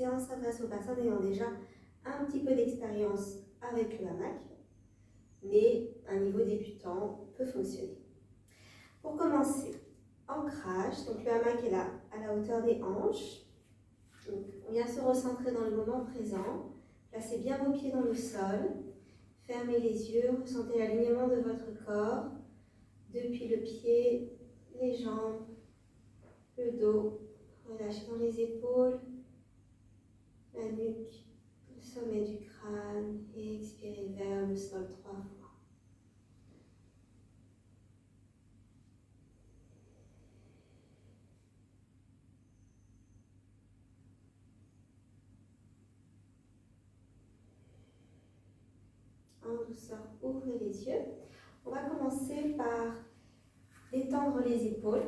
séance s'adresse aux personnes ayant déjà un petit peu d'expérience avec le hamac, mais un niveau débutant peut fonctionner. Pour commencer, ancrage, donc le hamac est là à la hauteur des hanches. Donc, on vient se recentrer dans le moment présent. Placez bien vos pieds dans le sol. Fermez les yeux, ressentez l'alignement de votre corps depuis le pied, les jambes, le dos. Relâchez dans les épaules, la nuque, le sommet du crâne et expirez vers le sol 3 fois. En douceur, ouvrez les yeux. On va commencer par détendre les épaules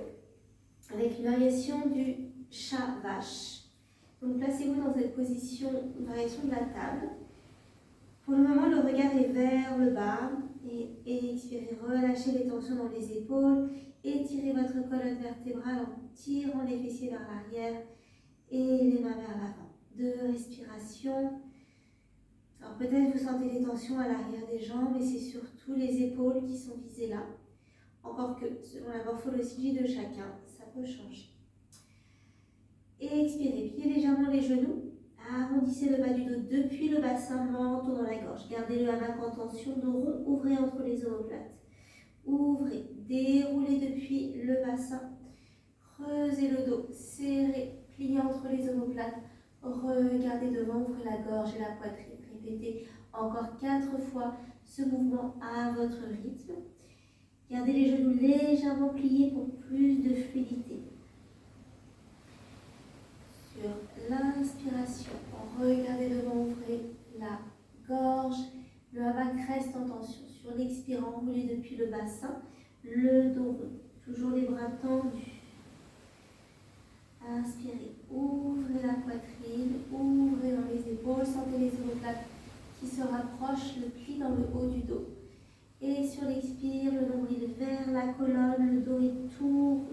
avec une variation du chat-vache. Donc placez-vous dans cette position, une variation de la table. Pour le moment, le regard est vers le bas et expirez, relâchez les tensions dans les épaules, étirez votre colonne vertébrale en tirant les fessiers vers l'arrière et les mains vers l'avant. 2 respirations. Alors peut-être vous sentez les tensions à l'arrière des jambes, mais c'est surtout les épaules qui sont visées là. Encore que selon la morphologie de chacun, ça peut changer. Et expirez, pliez légèrement les genoux, arrondissez le bas du dos depuis le bassin, menton dans la gorge. Gardez le hamac en tension, dos rond, ouvrez entre les omoplates. Ouvrez, déroulez depuis le bassin, creusez le dos, serrez, pliez entre les omoplates. Regardez devant, ouvrez la gorge et la poitrine. Répétez encore 4 fois ce mouvement à votre rythme. Gardez les genoux légèrement pliés pour plus de fluidité. Sur l'inspiration, regardez devant, ouvrez la gorge. Le hamac reste en tension. Sur l'expirant, roulez depuis le bassin, le dos rond. Toujours les bras tendus. Inspirez, ouvrez la poitrine, ouvrez dans les épaules, sentez les omoplates qui se rapprochent, le pli dans le haut du dos. Et sur l'expire, le nombril vers la colonne, le dos est tout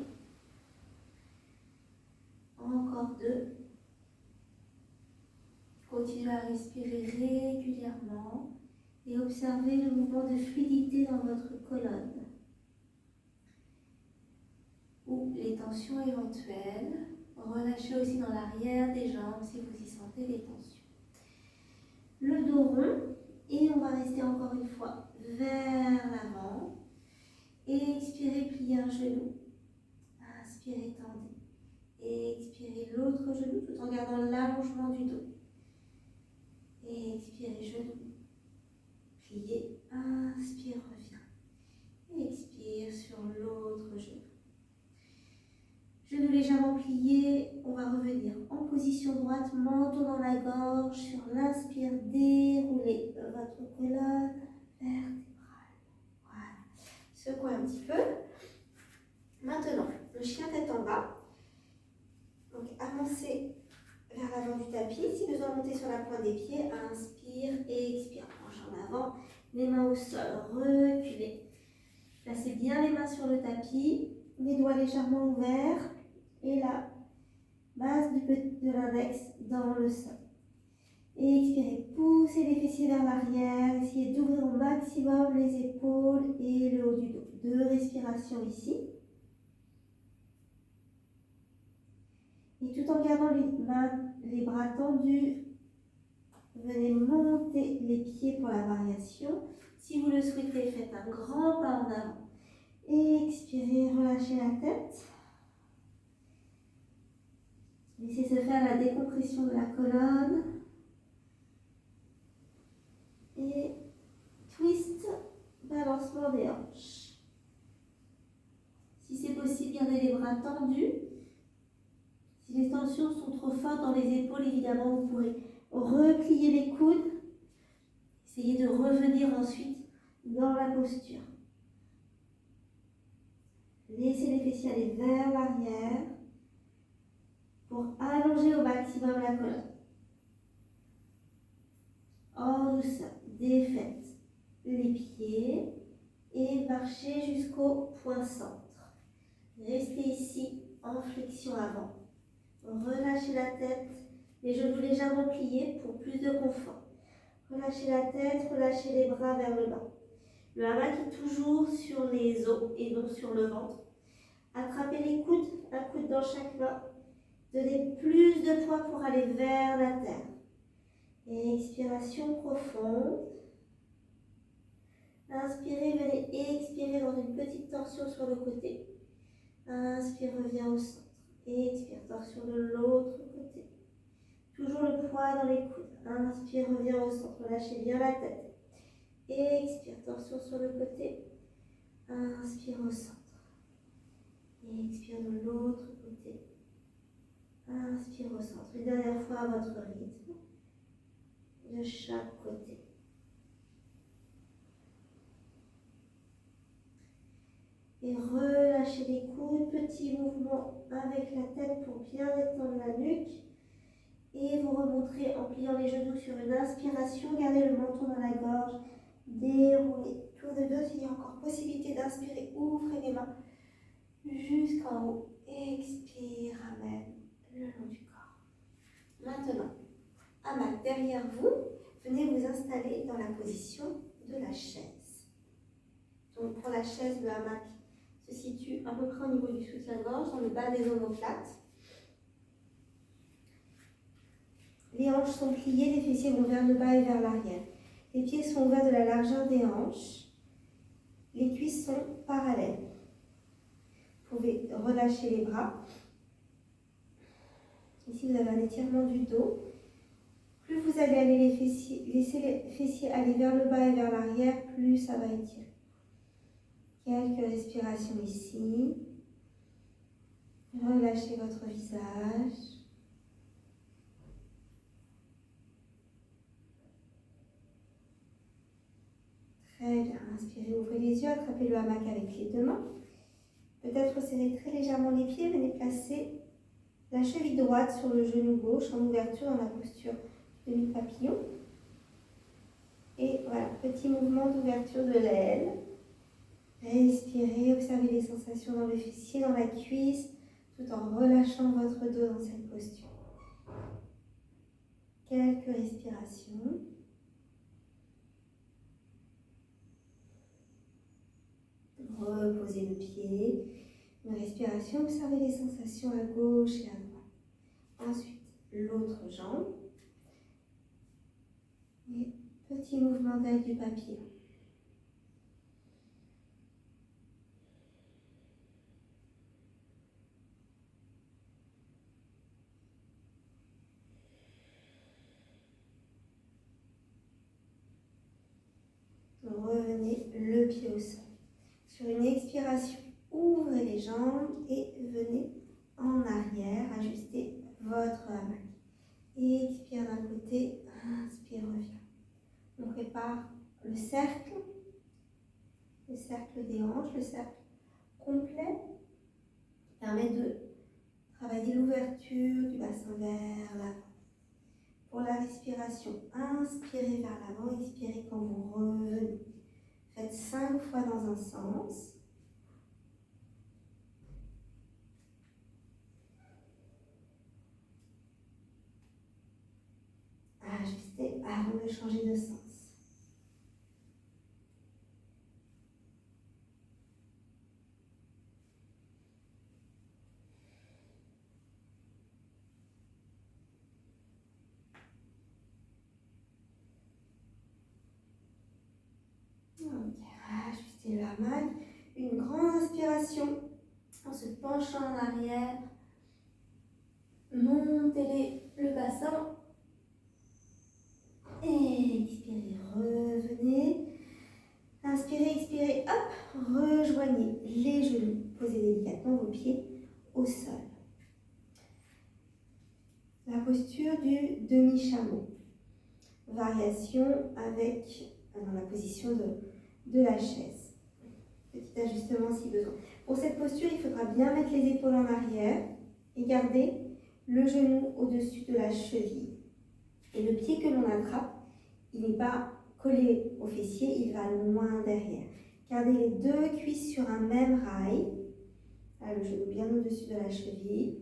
rond. Encore 2. Continuez à respirer régulièrement et observez le mouvement de fluidité dans votre colonne ou les tensions éventuelles. Relâchez aussi dans l'arrière des jambes si vous y sentez des tensions. Le dos rond et on va rester encore une fois vers l'avant. Et expirez, pliez un genou. Inspirez, tendez. Et expirez l'autre genou tout en gardant l'allongement du dos. Et expirez, genou. Pliez, inspire, reviens. Et expire sur l'autre genou. Genoux légèrement pliés, on va revenir en position droite, menton dans la gorge. Sur l'inspire, déroulez votre colonne vertébrale. Voilà. Secouez un petit peu. Maintenant, le chien tête en bas. Donc avancez vers l'avant du tapis. Si besoin, montez sur la pointe des pieds. Inspire et expire. Planche en avant, les mains au sol, reculez. Placez bien les mains sur le tapis, les doigts légèrement ouverts. Et la base de l'index dans le sol. Et expirez, poussez les fessiers vers l'arrière. Essayez d'ouvrir au maximum les épaules et le haut du dos. 2 respirations ici. Et tout en gardant les bras tendus, venez monter les pieds pour la variation. Si vous le souhaitez, faites un grand pas en avant. Et expirez, relâchez la tête. Laissez se faire la décompression de la colonne. Et twist, balancement des hanches. Si c'est possible, gardez les bras tendus. Si les tensions sont trop fortes dans les épaules, évidemment, vous pourrez replier les coudes. Essayez de revenir ensuite dans la posture. Laissez les fessiers aller vers l'arrière pour allonger au maximum la colonne. En douceur, défaites les pieds et marchez jusqu'au point centre. Restez ici en flexion avant. Relâchez la tête, Les genoux légèrement pliés pour plus de confort. Relâchez la tête, relâchez les bras vers le bas. Le hamac est toujours sur les os et non sur le ventre. Attrapez les coudes, un coude dans chaque main. Donnez plus de poids pour aller vers la terre. Et expiration profonde. Inspirez, venez expirer dans une petite torsion sur le côté. Inspire, reviens au centre. Expire, torsion de l'autre côté. Toujours le poids dans les coudes. Inspire, reviens au centre. Lâchez bien la tête. Expire, torsion sur le côté. Inspire au centre. Expire de l'autre côté. Inspire au centre. Une dernière fois à votre rythme. De chaque côté. Et relâchez les coudes. Petit mouvement avec la tête pour bien détendre la nuque. Et vous remonterez en pliant les genoux sur une inspiration. Gardez le menton dans la gorge. Déroulez. Tour de dos, s'il y a encore possibilité d'inspirer, ouvrez les mains jusqu'en haut. Expire, ramène le long du corps. Maintenant, hamac derrière vous. Venez vous installer dans la position de la chaise. Donc pour la chaise, le hamac se situe à peu près au niveau du soutien-gorge, dans le bas des omoplates. Les hanches sont pliées, les fessiers vont vers le bas et vers l'arrière. Les pieds sont ouverts de la largeur des hanches. Les cuisses sont parallèles. Vous pouvez relâcher les bras. Ici, vous avez un étirement du dos. Plus vous allez aller laisser les fessiers aller vers le bas et vers l'arrière, plus ça va étirer. Quelques respirations ici. Relâchez votre visage. Très bien. Inspirez, ouvrez les yeux, attrapez le hamac avec les deux mains. Peut-être serrez très légèrement les pieds. Venez placer la cheville droite sur le genou gauche en ouverture dans la posture demi-papillon. Et voilà, petit mouvement d'ouverture de l'aile. Respirez, observez les sensations dans le fessier, dans la cuisse, tout en relâchant votre dos dans cette posture. Quelques respirations. Reposez le pied. Une respiration, observez les sensations à gauche et à droite. Ensuite, l'autre jambe. Et petit mouvement d'aile du papillon. Revenez le pied au sol. Sur une expiration, ouvrez les jambes et venez en arrière, ajustez votre hamac. Expire d'un côté, inspire, revient. On prépare le cercle des hanches, le cercle complet qui permet de travailler l'ouverture du bassin vers l'avant. Pour la respiration, inspirez vers l'avant, expirez quand vous revenez. Faites 5 fois dans un sens. Ajustez avant de changer de sens. Ajustez le hamac. Une grande inspiration en se penchant en arrière. Montez le bassin. Expirez, revenez. Inspirez, expirez, hop, rejoignez les genoux. Posez délicatement vos pieds au sol. La posture du demi-chameau. Variation avec dans la position de la chaise. Petit ajustement si besoin. Pour cette posture, il faudra bien mettre les épaules en arrière et garder le genou au-dessus de la cheville. Et le pied que l'on attrape, il n'est pas collé au fessier, il va loin derrière. Gardez les deux cuisses sur un même rail. Là, le genou bien au-dessus de la cheville.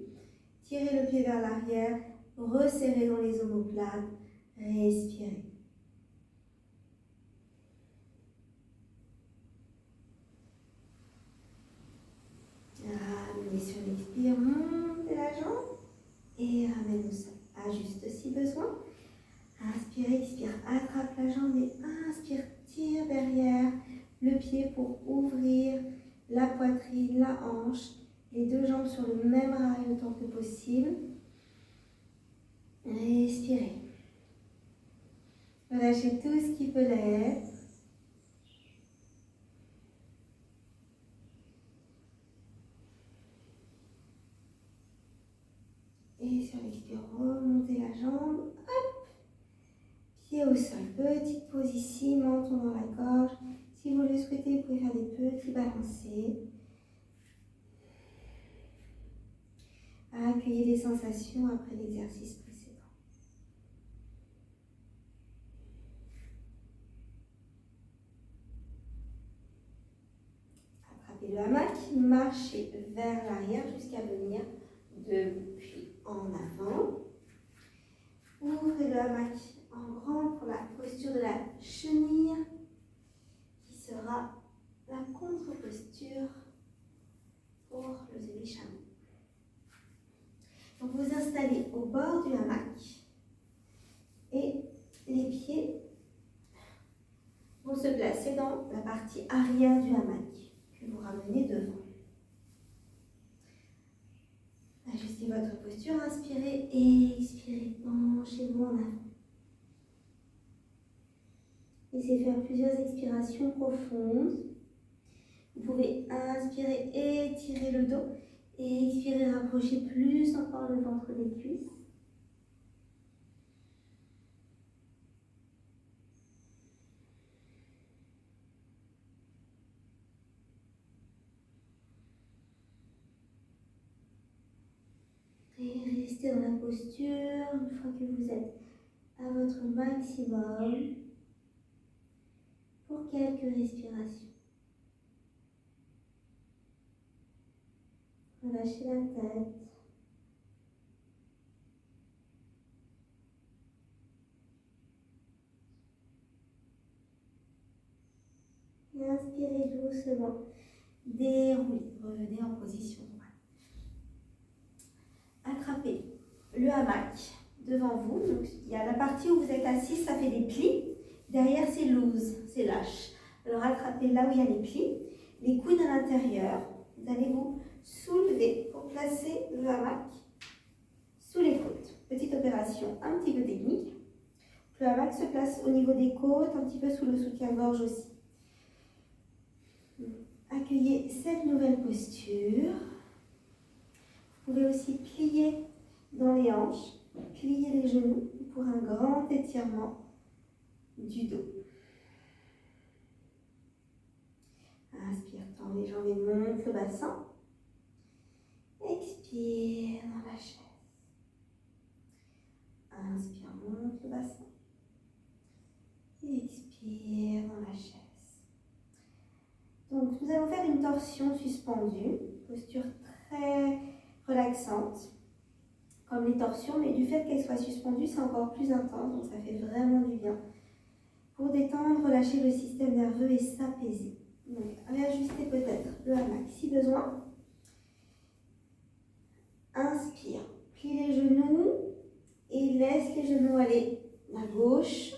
Tirez le pied vers l'arrière, resserrez dans les omoplates, respirez. Ramenez sur l'expire, montez la jambe et ramène au sol. Ajuste si besoin. Inspire, expire, attrape la jambe et inspire, tire derrière le pied pour ouvrir la poitrine, la hanche, les deux jambes sur le même rail autant que possible. Respirez. Relâchez tout ce qui peut l'être. Et sur l'expire, remontez la jambe. Hop. Pied au sol. Petite pause ici, menton dans la gorge. Si vous le souhaitez, vous pouvez faire des petits balancés. Accueillez les sensations après l'exercice précédent. Attrapez le hamac, marchez vers l'arrière jusqu'à venir depuis en avant. Ouvrez le hamac en grand pour la posture de la chenille qui sera la contre-posture pour le demi-chameau. Donc vous installez au bord du hamac et les pieds vont se placer dans la partie arrière du hamac que vous ramenez devant. Ajustez votre posture, inspirez et expirez, penchez-vous en avant. Laissez faire plusieurs expirations profondes. Vous pouvez inspirer, étirer le dos et expirer, rapprocher plus encore le ventre des cuisses. Et restez dans la posture une fois que vous êtes à votre maximum pour quelques respirations. Relâchez la tête. Et inspirez doucement. Déroulez. Revenez en position droite. Attrapez le hamac devant vous. Donc, il y a la partie où vous êtes assis, ça fait des plis. Derrière, c'est loose, c'est lâche. Alors, attrapez là où il y a les plis. Les coudes à l'intérieur. Vous allez vous soulever pour placer le hamac sous les côtes. Petite opération un petit peu technique. Le hamac se place au niveau des côtes, un petit peu sous le soutien-gorge aussi. Accueillez cette nouvelle posture. Vous pouvez aussi plier dans les hanches, plier les genoux pour un grand étirement du dos. Inspire, tends les jambes et monte le bassin. Expire dans la chaise. Inspire, monte le bassin. Expire dans la chaise. Donc, nous allons faire une torsion suspendue, posture très relaxante, comme les torsions, mais du fait qu'elle soit suspendue, c'est encore plus intense, donc ça fait vraiment du bien. Pour détendre, relâcher le système nerveux et s'apaiser. Donc, réajustez peut-être le hamac si besoin. Inspire, plie les genoux et laisse les genoux aller à gauche.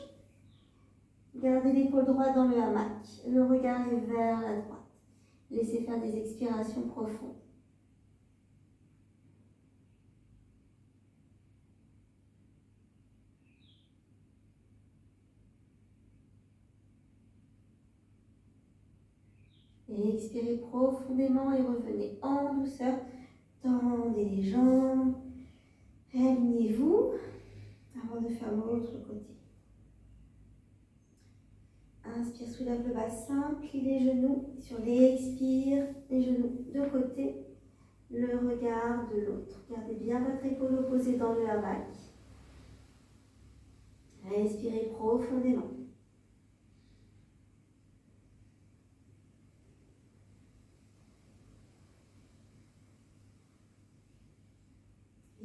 Gardez l'épaule droite dans le hamac. Le regard est vers la droite. Laissez faire des expirations profondes. Et expirez profondément et revenez en douceur. Tendez les jambes. Alignez-vous avant de faire l'autre côté. Inspire, soulève le bassin, plie les genoux. Sur l'expire, les genoux de côté, le regard de l'autre. Gardez bien votre épaule opposée dans le hamac. Respirez profondément.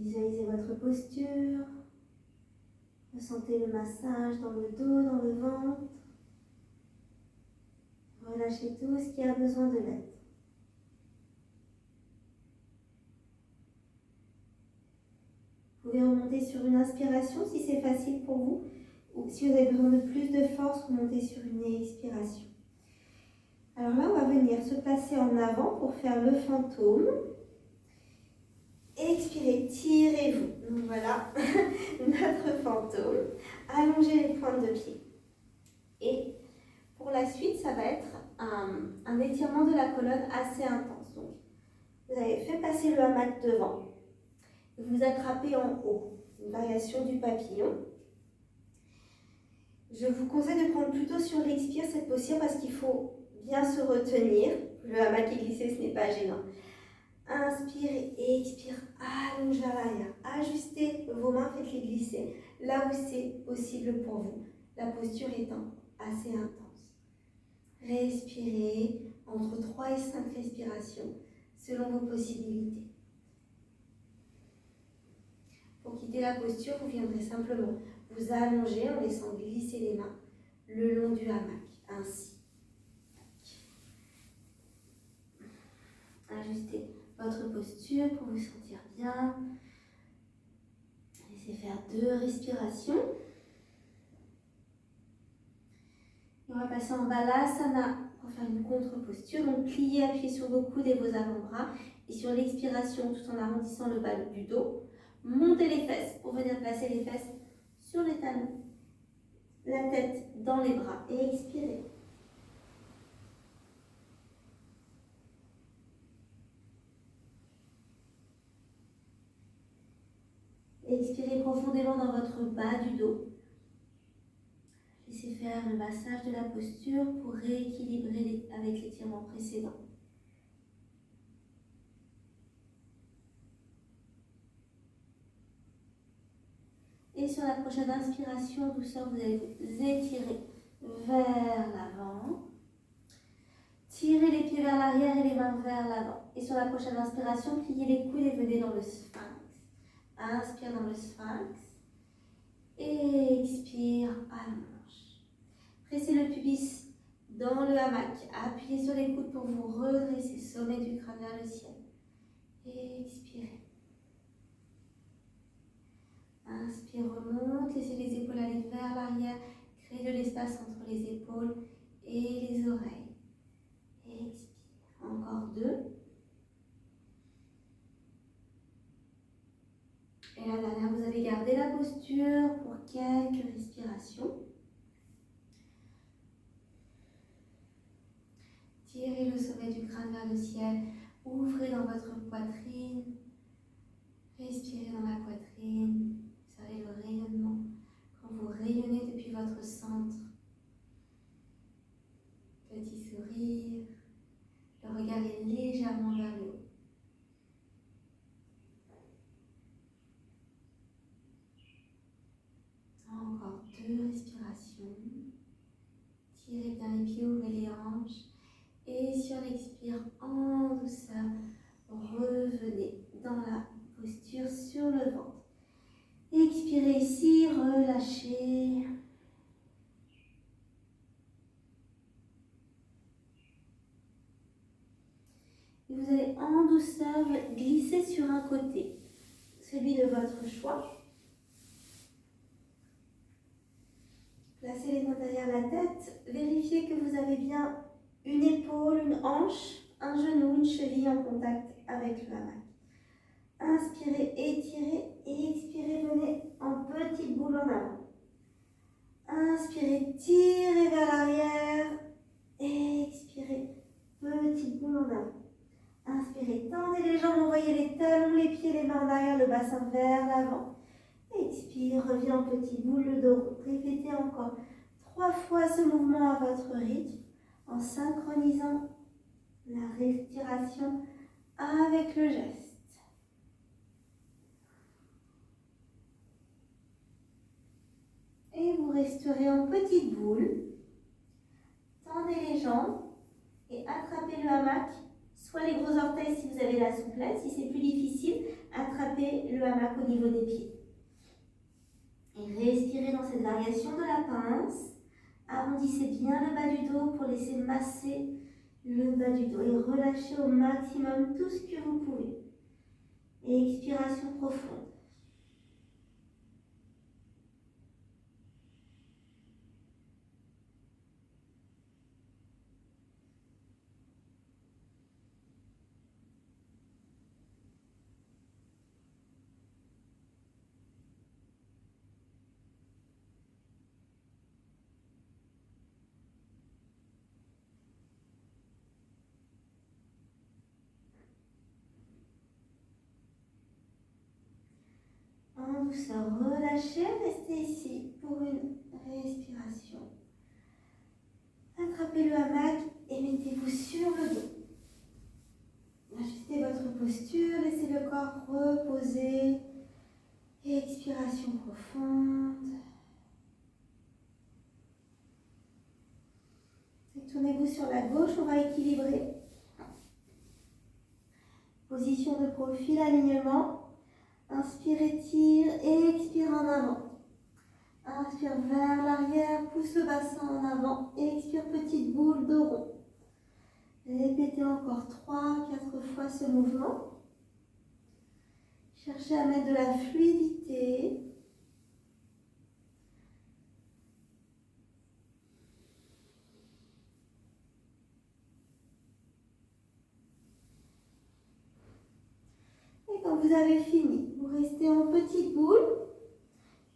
Visualisez votre posture. Ressentez le massage dans le dos, dans le ventre. Relâchez tout ce qui a besoin de l'être. Vous pouvez remonter sur une inspiration si c'est facile pour vous. Ou si vous avez besoin de plus de force, remontez sur une expiration. Alors là, on va venir se placer en avant pour faire le fantôme. Expirez, tirez-vous. Donc voilà, notre fantôme. Allongez les pointes de pied. Et pour la suite, ça va être un étirement de la colonne assez intense. Donc, vous avez fait passer le hamac devant. Vous attrapez en haut, une variation du papillon. Je vous conseille de prendre plutôt sur l'expire cette posture parce qu'il faut bien se retenir. Le hamac est glissé, ce n'est pas gênant. Inspirez et expire, allongez vers l'arrière. Ajustez vos mains, faites-les glisser là où c'est possible pour vous. La posture étant assez intense. Respirez entre 3 et 5 respirations selon vos possibilités. Pour quitter la posture, vous viendrez simplement vous allonger en laissant glisser les mains le long du hamac, ainsi. Ajustez votre posture pour vous sentir bien. Laissez faire 2 respirations. Et on va passer en Balasana pour faire une contre-posture. Donc pliez, appuyez sur vos coudes et vos avant-bras. Et sur l'expiration, tout en arrondissant le bas du dos, montez les fesses pour venir placer les fesses sur les talons. La tête dans les bras et expirez. Expirez profondément dans votre bas du dos. Laissez faire le massage de la posture pour rééquilibrer avec l'étirement précédent. Et sur la prochaine inspiration, douceur, vous allez vous étirer vers l'avant. Tirez les pieds vers l'arrière et les mains vers l'avant. Et sur la prochaine inspiration, pliez les coudes et venez dans le sphinx. Inspire dans le sphinx. Expire, allonge. Pressez le pubis dans le hamac. Appuyez sur les coudes pour vous redresser. Sommet du crâne vers le ciel. Expirez. Inspire, remonte. Laissez les épaules aller vers l'arrière. Créez de l'espace entre les épaules et les oreilles. Expire. Encore 2. Et la dernière, vous allez garder la posture pour quelques respirations. Tirez le sommet du crâne vers le ciel. Ouvrez dans votre poitrine. Respirez dans la poitrine. Observez le rayonnement. Quand vous rayonnez depuis votre centre. Petit sourire. Le regard est légèrement vers le haut. Encore 2 respirations. Tirez bien les pieds, ouvrez les hanches. Et sur l'expire, en douceur, revenez dans la posture sur le ventre. Expirez ici, relâchez. Et vous allez en douceur glisser sur un côté, celui de votre choix. Placez les mains derrière la tête. Vérifiez que vous avez bien une épaule, une hanche, un genou, une cheville en contact avec le hamac. Inspirez, étirez et expirez, venez en petite boule en avant. Inspirez, tirez vers l'arrière. Expirez, petite boule en avant. Inspirez, tendez les jambes, envoyez les talons, les pieds, les mains en arrière, le bassin vers l'avant. Expire, reviens en petite boule, le dos. Répétez encore 3 fois ce mouvement à votre rythme en synchronisant la respiration avec le geste. Et vous resterez en petite boule. Tendez les jambes et attrapez le hamac. Soit les gros orteils si vous avez la souplesse. Si c'est plus difficile, attrapez le hamac au niveau des pieds. Et respirez dans cette variation de la pince. Arrondissez bien le bas du dos pour laisser masser le bas du dos et relâchez au maximum tout ce que vous pouvez. Et expiration profonde. En douceur, relâchez, restez ici pour une respiration. Attrapez le hamac et mettez-vous sur le dos. Ajustez votre posture, laissez le corps reposer. Expiration profonde. Tournez-vous sur la gauche, on va équilibrer. Position de profil, alignement. Inspire, étire et expire en avant. Inspire vers l'arrière, pousse le bassin en avant. Expire, petite boule de rond. Répétez encore 3-4 fois ce mouvement. Cherchez à mettre de la fluidité. Et quand vous avez fini, vous restez en petite boule.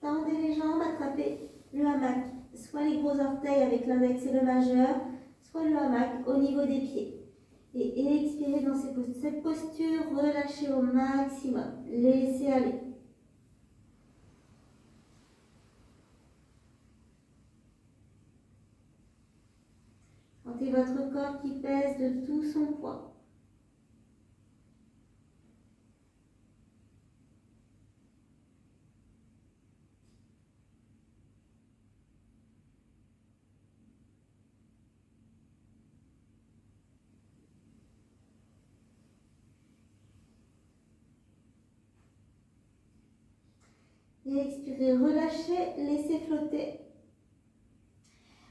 Tendez les jambes, attrapez le hamac. Soit les gros orteils avec l'index et le majeur, soit le hamac au niveau des pieds. Et expirez dans cette posture, relâchez au maximum. Laissez aller. Sentez votre corps qui pèse de tout son poids. Et expirez, relâchez, laissez flotter.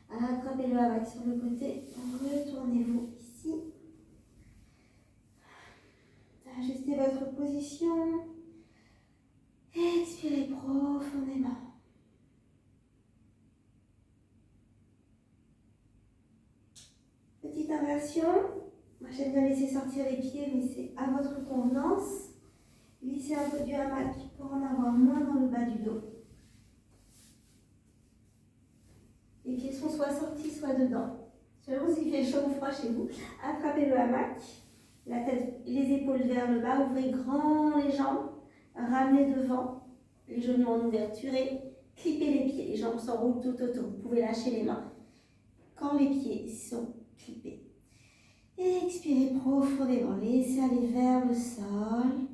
Attrapez le hamac sur le côté, retournez-vous ici. Ajustez votre position. Expirez profondément. Petite inversion. Moi j'aime bien laisser sortir les pieds, mais c'est à votre convenance. Glissez un peu du hamac pour en avoir moins dans le bas du dos. Les pieds sont soit sortis, soit dedans. Selon s'il fait chaud ou froid chez vous. Attrapez le hamac, la tête, les épaules vers le bas, ouvrez grand les jambes, ramenez devant, les genoux en ouverture et clipez les pieds. Les jambes s'enroulent tout autour. Vous pouvez lâcher les mains quand les pieds sont clippés. Et expirez profondément. Laissez aller vers le sol.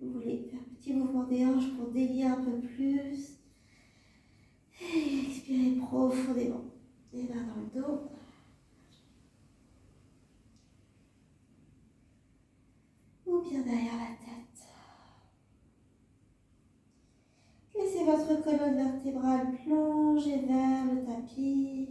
Vous voulez faire un petit mouvement des hanches pour délier un peu plus. Et expirez profondément. Les mains dans le dos. Ou bien derrière la tête. Laissez votre colonne vertébrale plonger vers le tapis.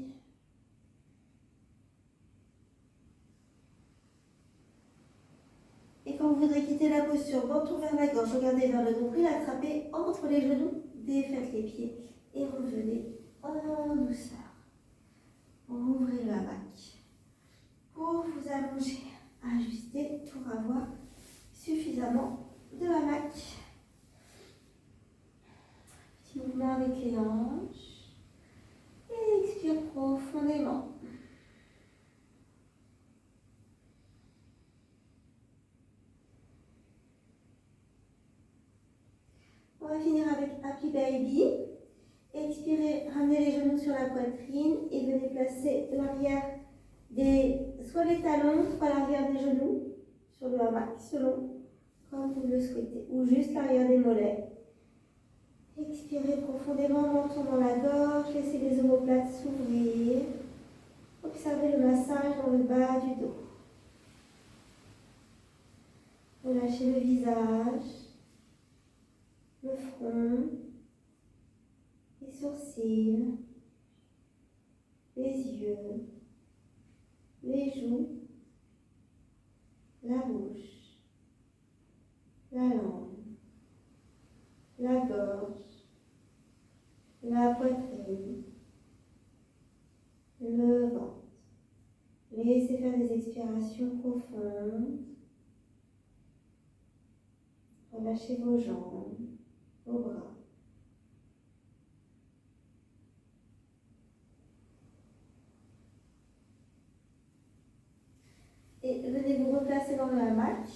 Et quand vous voudrez quitter la posture, menton vers la gorge, regardez vers le nombril, attrapez entre les genoux, défaites les pieds et revenez en douceur. Ouvrez le hamac pour vous allonger, ajuster pour avoir suffisamment de hamac. Petit mouvement avec les hanches et expire profondément. On va finir avec Happy Baby. Expirez, ramenez les genoux sur la poitrine et venez placer l'arrière soit les talons, soit l'arrière des genoux sur le hamac, selon comme vous le souhaitez, ou juste l'arrière des mollets. Expirez profondément, menton dans la gorge, laissez les omoplates s'ouvrir. Observez le massage dans le bas du dos. Relâchez Relâchez le visage, le front, les sourcils, les yeux, les joues, la bouche, la langue, la gorge, la poitrine, le ventre. Laissez faire des expirations profondes. Relâchez vos jambes, vos bras. Et venez vous replacer dans le hamac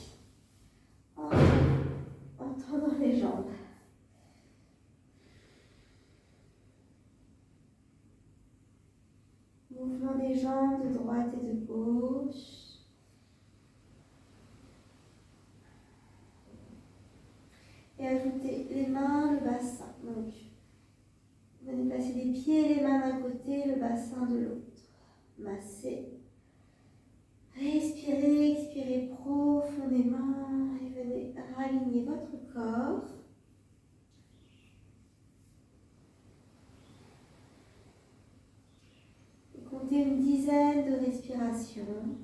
en tendant les jambes. Mouvement des jambes de droite et de gauche. Et ajoutez les mains, le bassin. Donc, vous venez placer les pieds et les mains d'un côté, le bassin de l'autre. Massez. Respirez, expirez profondément et venez raligner votre corps. Et comptez une dizaine de respirations.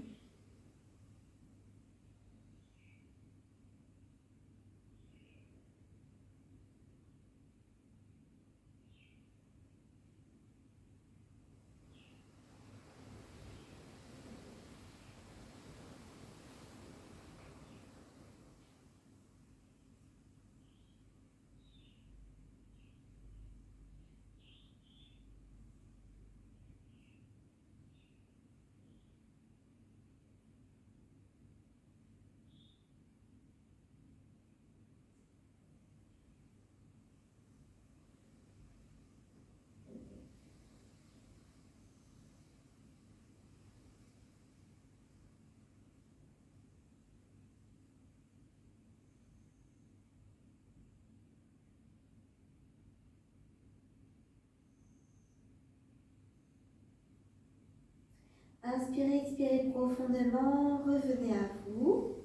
Inspirez, expirez profondément, revenez à vous.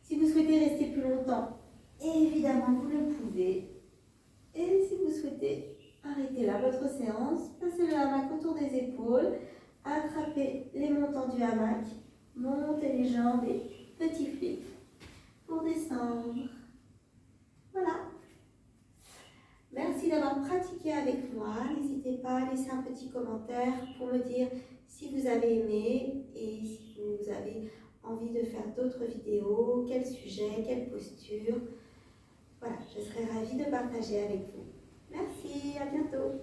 Si vous souhaitez rester plus longtemps, évidemment vous le pouvez. Et si vous souhaitez arrêter là votre séance, placez le hamac autour des épaules, attrapez les montants du hamac, montez les jambes et petit flip pour descendre. Voilà. Merci d'avoir pratiqué avec moi. N'hésitez pas à laisser un petit commentaire pour me dire si vous avez aimé et si vous avez envie de faire d'autres vidéos, quel sujet, quelle posture. Voilà, je serai ravie de partager avec vous. Merci, à bientôt.